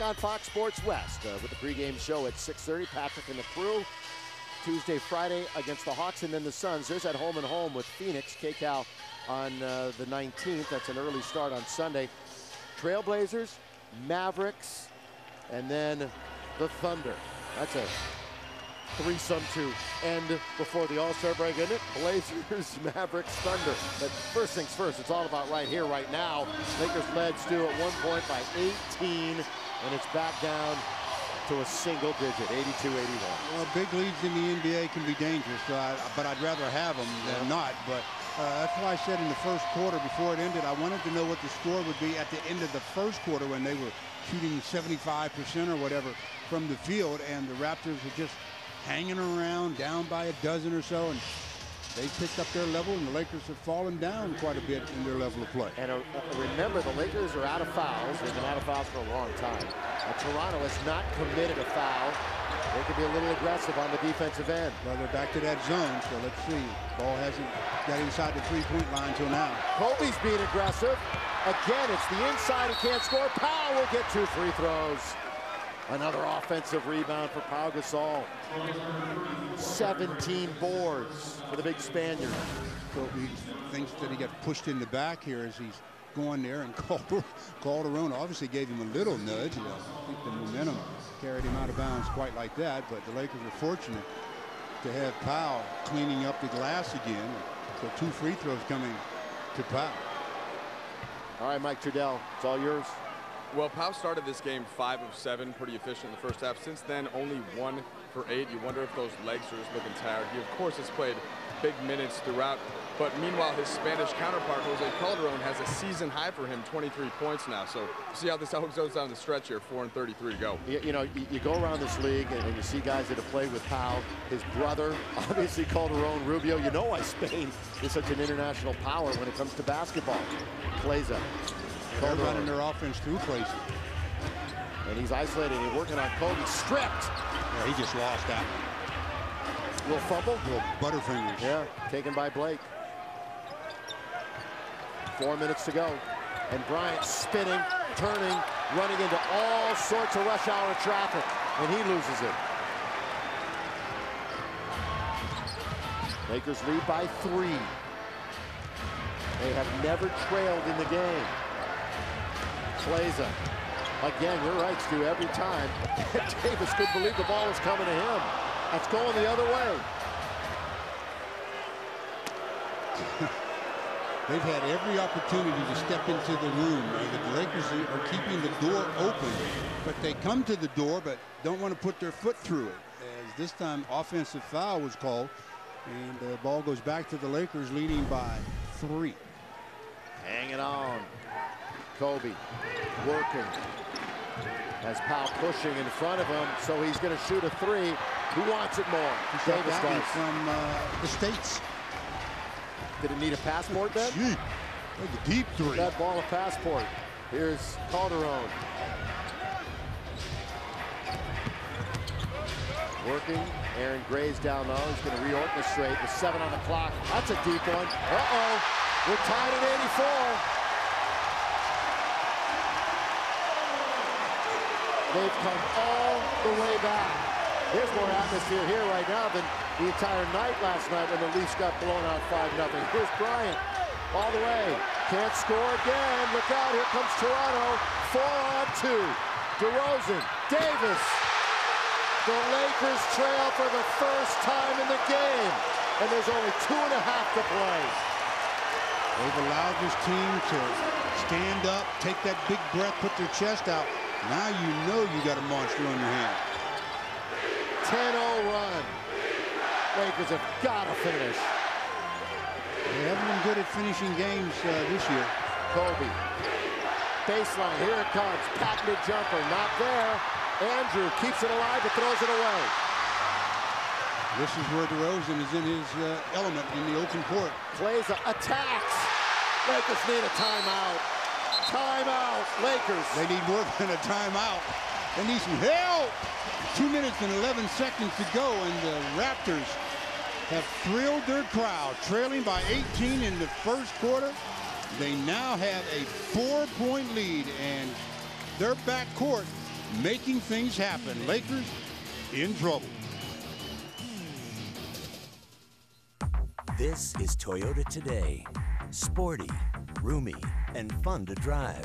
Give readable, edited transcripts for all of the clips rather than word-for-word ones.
back on Fox Sports West with the pregame show at 6:30. Patrick and the crew. Tuesday, Friday against the Hawks and then the Suns. There's at home and home with Phoenix. KCal on the 19th. That's an early start on Sunday. Trailblazers, Mavericks, and then the Thunder. That's a threesome to end before the All-Star break, isn't it? Blazers, Mavericks, Thunder. But first things first, it's all about right here, right now. Lakers led Stu at one point by 18, and it's back down to a single digit, 82-81. Well, big leads in the NBA can be dangerous, but I'd rather have them than not. But that's why I said in the first quarter before it ended, I wanted to know what the score would be at the end of the first quarter when they were shooting 75% or whatever from the field, and the Raptors were just hanging around down by a dozen or so, and they picked up their level, and the Lakers have fallen down quite a bit in their level of play. And remember, the Lakers are out of fouls. They've been out of fouls for a long time. Toronto has not committed a foul. They could be a little aggressive on the defensive end. Well, they're back to that zone, so let's see. Ball hasn't got inside the three-point line until now. Kobe's being aggressive. Again, it's the inside. He can't score. Powell will get 2 free throws. Another offensive rebound for Pau Gasol. 17 boards for the big Spaniard. Kobe thinks that he got pushed in the back here as he's going there, and Calderon obviously gave him a little nudge. I think the momentum carried him out of bounds quite like that, but the Lakers are fortunate to have Powell cleaning up the glass again. So 2 free throws coming to Powell. All right, Mike Trudell, it's all yours. Well, Powell started this game 5 of 7, pretty efficient in the first half. Since then, only 1 for 8. You wonder if those legs are just looking tired. He, of course, has played big minutes throughout. But meanwhile, his Spanish counterpart, Jose Calderon, has a season high for him, 23 points now. So see how this all goes down the stretch here, 4:33 to go. You know, you go around this league and you see guys that have played with Powell. His brother, obviously Calderon, Rubio. You know why Spain is such an international power when it comes to basketball. Plays up. They're running their offense through places. And he's isolated. He's working on Kobe. Stripped. Yeah, he just lost that one. Little fumble. Little butterfingers. Yeah, taken by Blake. 4 minutes to go. And Bryant spinning, turning, running into all sorts of rush hour traffic. And he loses it. Lakers lead by 3. They have never trailed in the game. Plaza. Again, you're right, Stu, every time. Davis couldn't believe the ball was coming to him. That's going the other way. They've had every opportunity to step into the room. The Lakers are keeping the door open, but they come to the door but don't want to put their foot through it. As this time, offensive foul was called, and the ball goes back to the Lakers, leading by 3. Hanging on. Kobe working. Has Powell pushing in front of him, so he's going to shoot a 3. Who wants it more? Davis does. From the States. Did it need a passport then? Gee, like a deep 3. That ball a passport. Here's Calderon. Working. Aaron Gray's down low. He's going to reorchestrate with 7 on the clock. That's a deep one. Uh-oh. We're tied at 84. They've come all the way back. There's more atmosphere here right now than the entire night last night when the Leafs got blown out 5-0. Here's Bryant all the way. Can't score again. Look out. Here comes Toronto. 4-on-2. DeRozan. Davis. The Lakers trail for the first time in the game. And there's only 2.5 to play. They've allowed this team to stand up, take that big breath, put their chest out. Now you know you got a monster on your hand. 10-0 run. Lakers have got to finish. They haven't been good at finishing games this year. Kobe. Baseline. Here it comes. Patented jumper. Not there. Andrew keeps it alive but throws it away. This is where DeRozan is in his element in the open court. Plays attacks. Lakers need a timeout. Timeout, Lakers. They need more than a timeout. They need some help. 2 minutes and 11 seconds to go, and the Raptors have thrilled their crowd, trailing by 18 in the first quarter. They now have a 4-point lead, and their backcourt making things happen. Lakers in trouble. This is Toyota Today. Sporty, roomy, and fun to drive.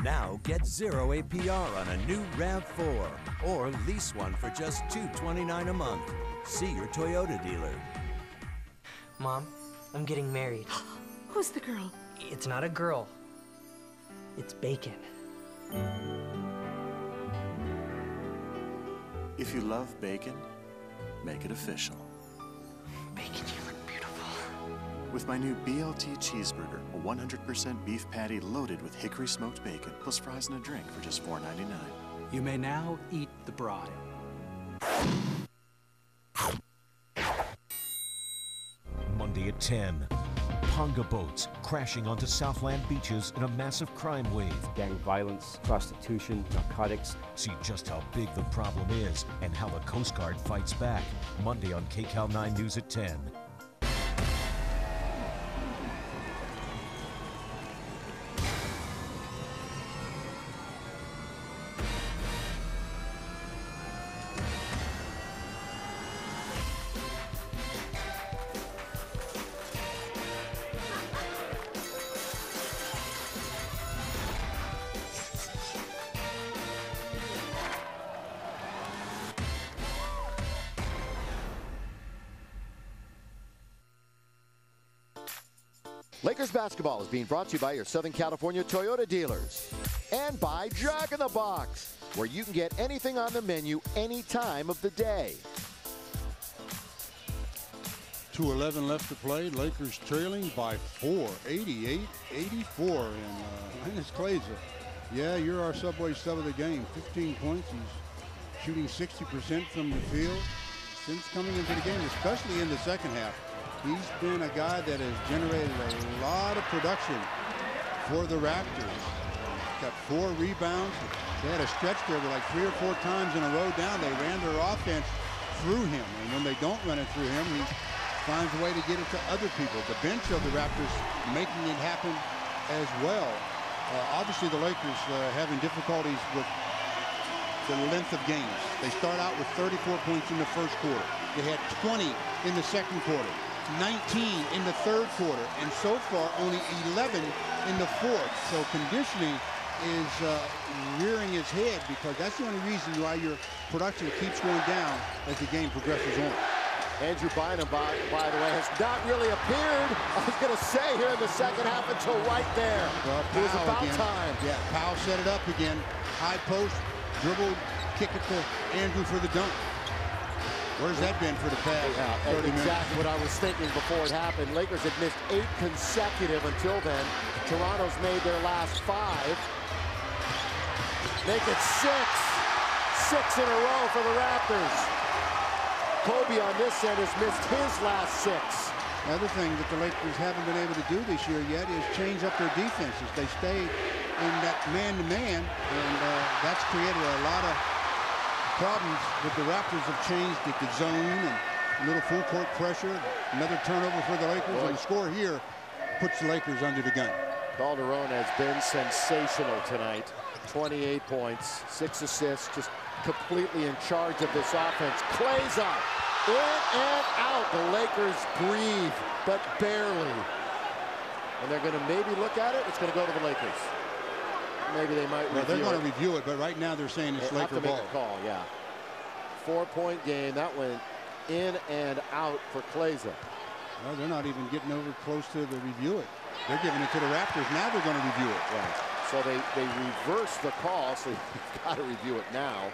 Now get 0 APR on a new RAV4 or lease one for just $229 a month. See your Toyota dealer. Mom, I'm getting married. Who's the girl? It's not a girl. It's Bacon. If you love bacon, make it official. Bacon, you look beautiful. With my new BLT cheeseburger, a 100% beef patty loaded with hickory smoked bacon, plus fries and a drink for just $4.99. You may now eat the bride. Monday at 10. Ponga boats crashing onto Southland beaches in a massive crime wave. Gang violence, prostitution, narcotics. See just how big the problem is and how the Coast Guard fights back. Monday on KCAL 9 News at 10. Lakers basketball is being brought to you by your Southern California Toyota dealers and by Jack in the Box, where you can get anything on the menu any time of the day. 2:11 left to play. Lakers trailing by 4, 88-84. And Linus Kleiza, yeah, you're our Subway sub of the game. 15 points. He's shooting 60% from the field since coming into the game, especially in the second half. He's been a guy that has generated a lot of production for the Raptors. Got 4 rebounds. They had a stretch there where like 3 or 4 times in a row down, they ran their offense through him. And when they don't run it through him, he finds a way to get it to other people. The bench of the Raptors making it happen as well. Obviously, the Lakers having difficulties with the length of games. They start out with 34 points in the first quarter. They had 20 in the second quarter. 19 in the third quarter, and so far only 11 in the fourth. So conditioning is rearing its head, because that's the only reason why your production keeps going down as the game progresses on. Andrew Bynum, by the way, has not really appeared, I was going to say, here in the second half until right there. Well, it was about again. time. Yeah, Powell set it up again. High post, dribbled, kick it to Andrew for the dunk. Where's that been for the past 30 minutes? Exactly what I was thinking before it happened. Lakers had missed 8 consecutive until then. Toronto's made their last 5. Make it 6. 6 in a row for the Raptors. Kobe on this end has missed his last 6. Another thing that the Lakers haven't been able to do this year yet is change up their defenses. They stay in that man-to-man, and that's created a lot of problems that the Raptors have changed at the zone and a little full court pressure. Another turnover for the Lakers, and the score here puts the Lakers under the gun. Calderon has been sensational tonight. 28 points, 6 assists, just completely in charge of this offense. Kleiza in and out. The Lakers breathe, but barely. And they're going to maybe look at it. It's going to go to the Lakers. Maybe they might review it. They're going to review it, but right now they're saying it's Laker ball. Have to make a call, yeah. 4-point game. That went in and out for Kleiza. Well, they're not even getting over close to the review it. They're giving it to the Raptors. Now they're going to review it. Right. So they reverse the call, so you've got to review it now.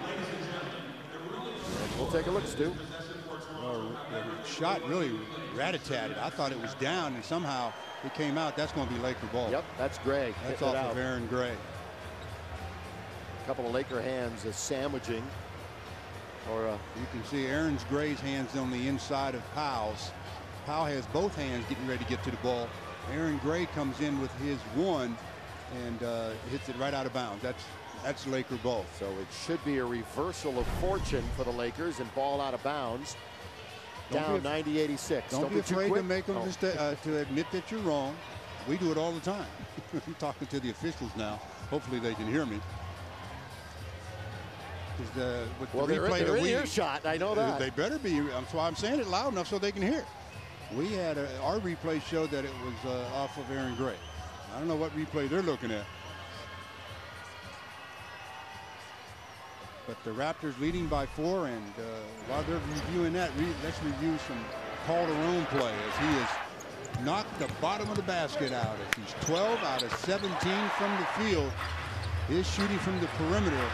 And we'll take a look, Stu. The shot really rat-a-tatted. I thought it was down, and somehow it came out. That's going to be Laker ball. Yep, that's Gray. That's off of Aaron Gray. A couple of Laker hands sandwiching. You can see Aaron Gray's hands on the inside of Powell's. Powell has both hands getting ready to get to the ball. Aaron Gray comes in with his one and hits it right out of bounds. That's Laker ball. So it should be a reversal of fortune for the Lakers and ball out of bounds. Down 90-86. Don't be afraid to make them to admit that you're wrong. We do it all the time. I'm talking to the officials now. Hopefully they can hear me. With well, the replay they're in earshot. I know that. They better be. That's why I'm saying it loud enough so they can hear. We had our replay showed that it was off of Aaron Gray. I don't know what replay they're looking at. But the Raptors leading by 4, and while they're reviewing that, let's review some Calderon play as he has knocked the bottom of the basket out. As he's 12 out of 17 from the field. His shooting from the perimeter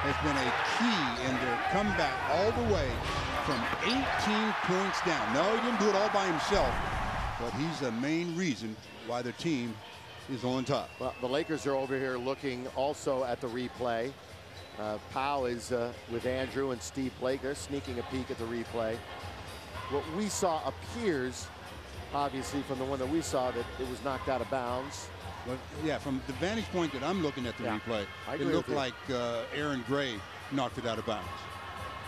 has been a key in their comeback all the way from 18 points down. No, he didn't do it all by himself, but he's the main reason why their team is on top. Well, the Lakers are over here looking also at the replay. Powell is with Andrew and Steve Blake. They're sneaking a peek at the replay. What we saw appears, obviously, from the one that we saw, that it was knocked out of bounds. Well, yeah, from the vantage point that I'm looking at the replay, it looked like Aaron Gray knocked it out of bounds.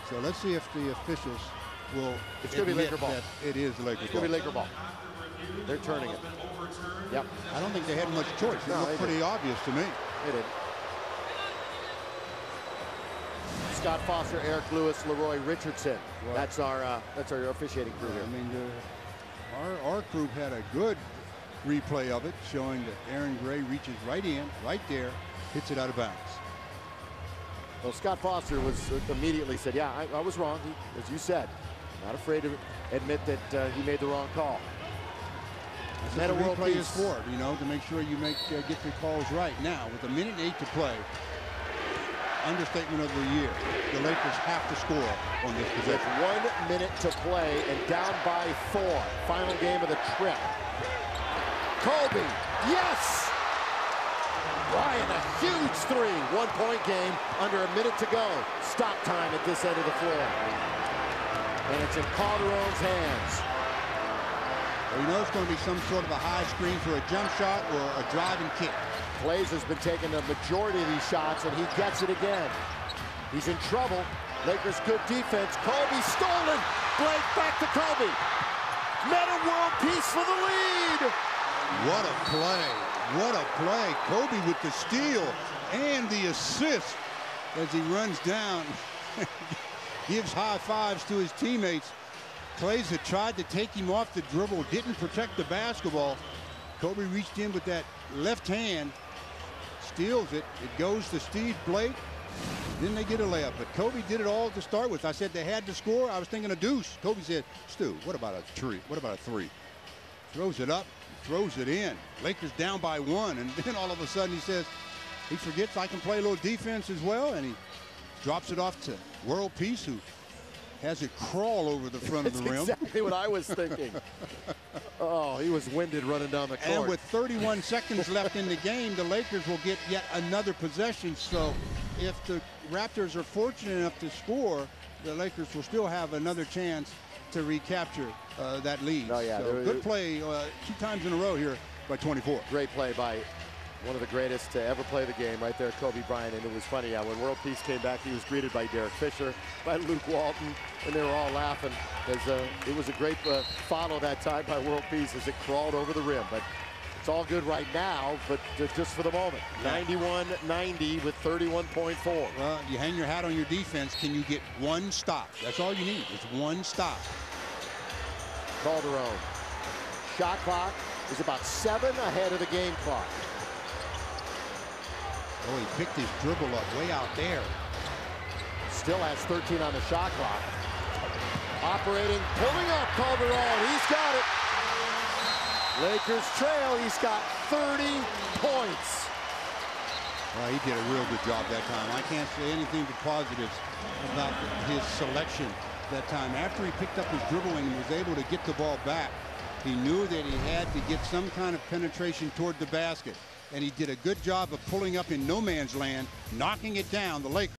So let's see if the officials will It's going to be Laker ball. It is Laker ball. It's going to be Laker ball. They're turning it. Yep. I don't think they had much choice. It looked pretty obvious to me. They did. Scott Foster, Eric Lewis, Leroy Richardson. Right. That's our officiating crew here. I mean, our group had a good replay of it, showing that Aaron Gray reaches right in, right there, hits it out of bounds. Well, Scott Foster was immediately said, yeah, I was wrong. As you said, not afraid to admit that he made the wrong call. That's what the replay is for, you know, to make sure you get the calls right. Now, with 1:08 to play, understatement of the year, the Lakers have to score on this possession. With 1 minute to play and down by 4. Final game of the trip. Kobe, yes! Bryant, a huge 3. 1-point game, under 1 minute to go. Stop time at this end of the floor. And it's in Calderon's hands. Well, you know it's going to be some sort of a high screen for a jump shot or a driving kick. Clays has been taking the majority of these shots, and he gets it again. He's in trouble. Lakers good defense. Kobe stolen. Blake back to Kobe. Meta world peace for the lead. What a play. What a play. Kobe with the steal and the assist as he runs down. Gives high fives to his teammates. Clays had tried to take him off the dribble, didn't protect the basketball. Kobe reached in with that left hand, steals it. It goes to Steve Blake. Then they get a layup. But Kobe did it all to start with. I said they had to score. I was thinking a deuce. Kobe said, Stu, what about a three? What about a 3? Throws it up, throws it in. Lakers down by 1. And then all of a sudden he says, he forgets I can play a little defense as well. And he drops it off to World Peace, who has it crawl over the front of the rim. Exactly what I was thinking. Oh, he was winded running down the court. And with 31 seconds left in the game, the Lakers will get yet another possession. So if the Raptors are fortunate enough to score, the Lakers will still have another chance to recapture that lead. Oh, yeah. So good play 2 times in a row here by 24. Great play by one of the greatest to ever play the game right there, Kobe Bryant. And it was funny, when World Peace came back, he was greeted by Derek Fisher, by Luke Walton, and they were all laughing as it was a great follow that time by World Peace as it crawled over the rim. But it's all good right now, but just for the moment. 91-90 with 31.4. Well, you hang your hat on your defense. Can you get 1 stop? That's all you need. It's 1 stop. Calderon. Shot clock is about 7 ahead of the game clock. Oh, he picked his dribble up way out there. Still has 13 on the shot clock. Operating, pulling up Calderon. He's got it. Lakers trail. He's got 30 points. Well, he did a real good job that time. I can't say anything but positives about his selection that time. After he picked up his dribble and was able to get the ball back, he knew that he had to get some kind of penetration toward the basket. And he did a good job of pulling up in no man's land, knocking it down. The Lakers